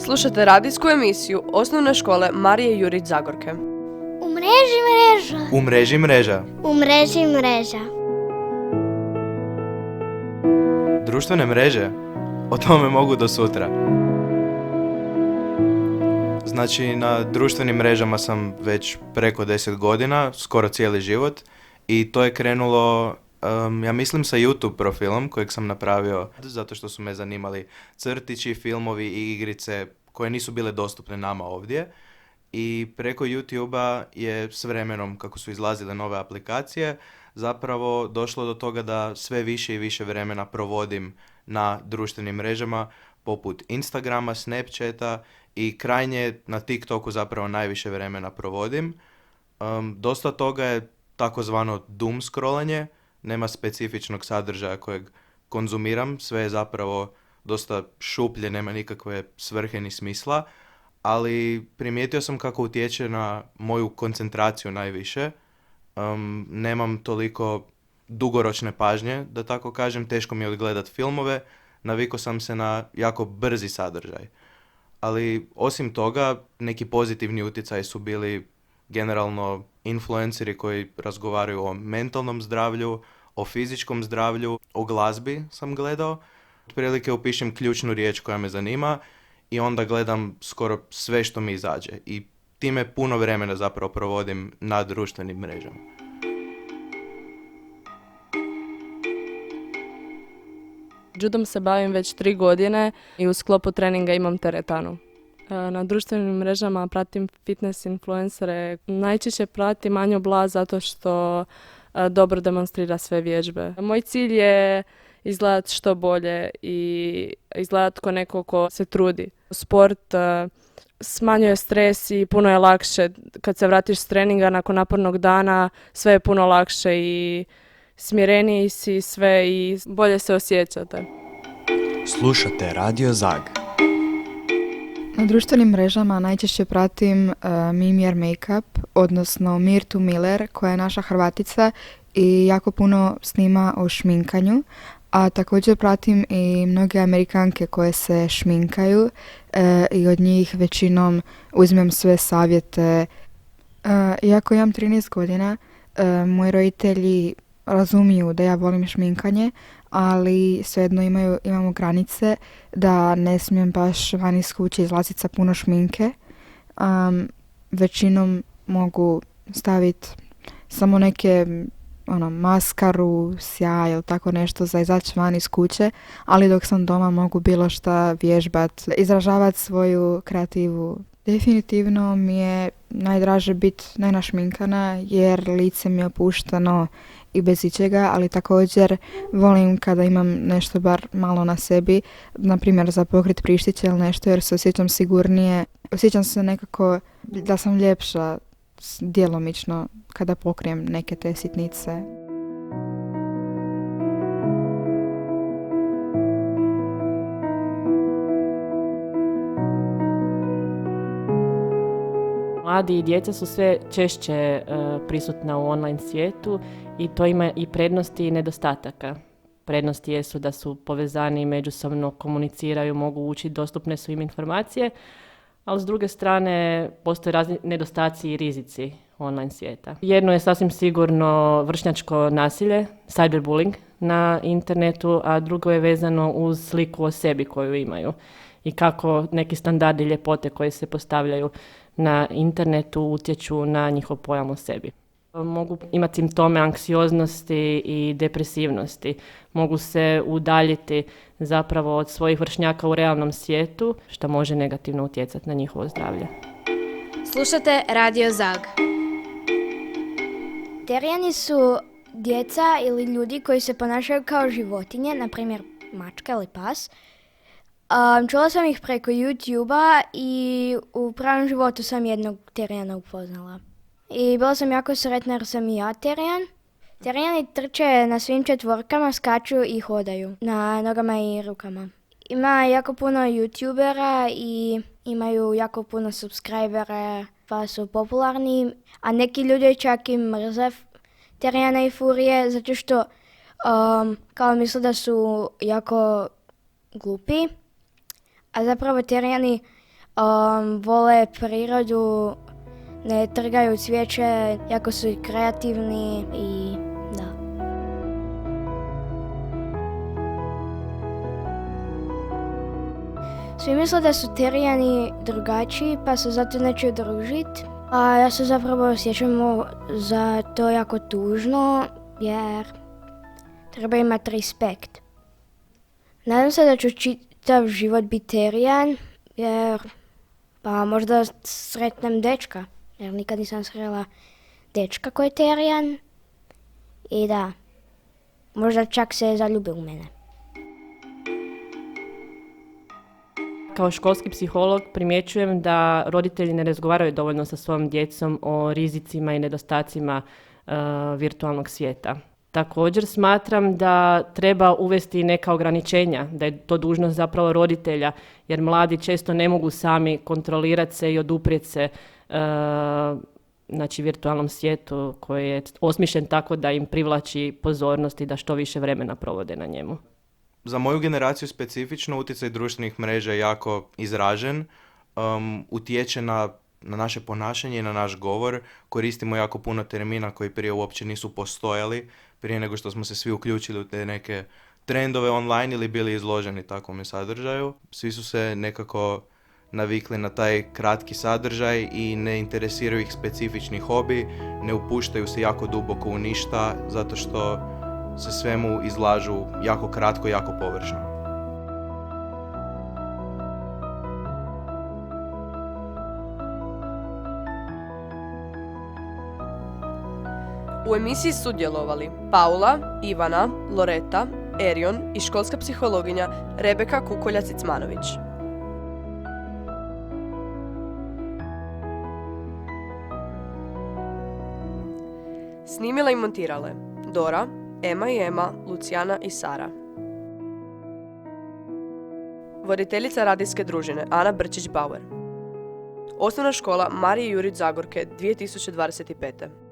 Slušate radijsku emisiju Osnovne škole Marije Jurić Zagorke. U mreži mreža. U mreži mreža. U mreži mreža. Društvene mreže? O tome mogu do sutra. Znači, na društvenim mrežama sam već preko 10 godina, skoro cijeli život. I to je krenulo, ja mislim, sa YouTube profilom kojeg sam napravio zato što su me zanimali crtići, filmovi i igrice koje nisu bile dostupne nama ovdje. I preko YouTube-a je s vremenom, kako su izlazile nove aplikacije, zapravo došlo do toga da sve više i više vremena provodim na društvenim mrežama poput Instagrama, Snapchata i krajnje na TikToku zapravo najviše vremena provodim. Dosta toga je takozvano doom scrollanje, nema specifičnog sadržaja kojeg konzumiram, sve je zapravo dosta šuplje, nema nikakve svrhe ni smisla, ali primijetio sam kako utječe na moju koncentraciju najviše. Nemam toliko dugoročne pažnje, da tako kažem, teško mi je odgledat filmove, navikao sam se na jako brzi sadržaj. Ali osim toga, neki pozitivni utjecaji su bili generalno influenceri koji razgovaraju o mentalnom zdravlju, o fizičkom zdravlju, o glazbi sam gledao. Otprilike upišem ključnu riječ koja me zanima i onda gledam skoro sve što mi izađe. I time puno vremena zapravo provodim na društvenim mrežama. Judom se bavim već 3 godine i u sklopu treninga imam teretanu. Na društvenim mrežama pratim fitness influencere. Najčešće pratim Anju Bla zato što dobro demonstrira sve vježbe. Moj cilj je izgledati što bolje i izgledati kao neko ko se trudi. Sport smanjuje stres i puno je lakše. Kad se vratiš s treninga nakon napornog dana, sve je puno lakše i smireniji si sve i bolje se osjećate. Slušate Radio Zag. Na društvenim mrežama najčešće pratim Mimir Makeup, odnosno Mirtu Miller, koja je naša Hrvatica i jako puno snima o šminkanju. A također pratim i mnoge Amerikanke koje se šminkaju i od njih većinom uzmem sve savjete. Iako imam 13 godina, moji roditelji razumiju da ja volim šminkanje, ali svejedno imamo granice da ne smijem baš van iz kuće izlaziti sa puno šminke. Većinom mogu staviti samo neke maskaru, sjaj ili tako nešto za izaći van iz kuće, ali dok sam doma mogu bilo šta vježbat, izražavati svoju kreativu. Definitivno mi je najdraže biti nenašminkana jer lice mi je opušteno i bez ičega, ali također volim kada imam nešto bar malo na sebi, na primjer za pokrit prištiće ili nešto, jer se osjećam sigurnije. Osjećam se nekako da sam ljepša djelomično kada pokrijem neke te sitnice. Mladi i djeca su sve češće prisutna u online svijetu i to ima i prednosti i nedostataka. Prednosti jesu da su povezani, međusobno komuniciraju, mogu učiti, dostupne su im informacije, ali s druge strane postoje razni nedostaci i rizici online svijeta. Jedno je sasvim sigurno vršnjačko nasilje, cyberbullying na internetu, a drugo je vezano uz sliku o sebi koju imaju i kako neki standardi ljepote koji se postavljaju na internetu utječu na njihov pojam o sebi. Mogu imati simptome anksioznosti i depresivnosti. Mogu se udaljiti zapravo od svojih vršnjaka u realnom svijetu, što može negativno utjecati na njihovo zdravlje. Slušate Radio Zag. Terijani su djeca ili ljudi koji se ponašaju kao životinje, na primjer mačka ili pas. Čula sam ih preko YouTube-a i u pravom životu sam jednog terijana upoznala. I bila sam jako sretna jer sam i ja terijan. Terijani trče na svim četvorkama, skaču i hodaju na nogama i rukama. Ima jako puno YouTubera i imaju jako puno subscribera pa su popularni, a neki ljudi čak i mrze terijana i furije zato što kao misle da su jako glupi. A zapravo terijani Vole prirodu, ne trgaju cvijeće, jako su i kreativni i da. Svi misle da su terijani drugačiji pa se zato neće družiti. A ja se zapravo osjećam za to jako tužno jer treba imati respekt. Nadam se da ću čitav život biti terijan jer pa možda sretnem dečka jer nikad nisam srela dečka koji je terijan i da, možda čak se zaljubi u mene. Kao školski psiholog primjećujem da roditelji ne razgovaraju dovoljno sa svojom djecom o rizicima i nedostacima virtualnog svijeta. Također smatram da treba uvesti neka ograničenja, da je to dužnost zapravo roditelja, jer mladi često ne mogu sami kontrolirati se i oduprijeti se virtualnom svijetu koji je osmišljen tako da im privlači pozornost i da što više vremena provode na njemu. Za moju generaciju specifično utjecaj društvenih mreža je jako izražen, utječe na naše ponašanje i na naš govor. Koristimo jako puno termina koji prije uopće nisu postojali, prije nego što smo se svi uključili u te neke trendove online ili bili izloženi takvom sadržaju. Svi su se nekako navikli na taj kratki sadržaj i ne interesiraju ih specifični hobi, ne upuštaju se jako duboko u ništa zato što se svemu izlažu jako kratko i jako površno. U emisiji sudjelovali Paula, Ivana, Loreta, Erion i školska psihologinja Rebeka Kukolja-Cicmanović. Snimile i montirale Dora, Ema i Ema, Lucijana i Sara. Voditeljica radijske družine Ana Brčić-Bauer. Osnovna škola Marije Jurić Zagorke 2025.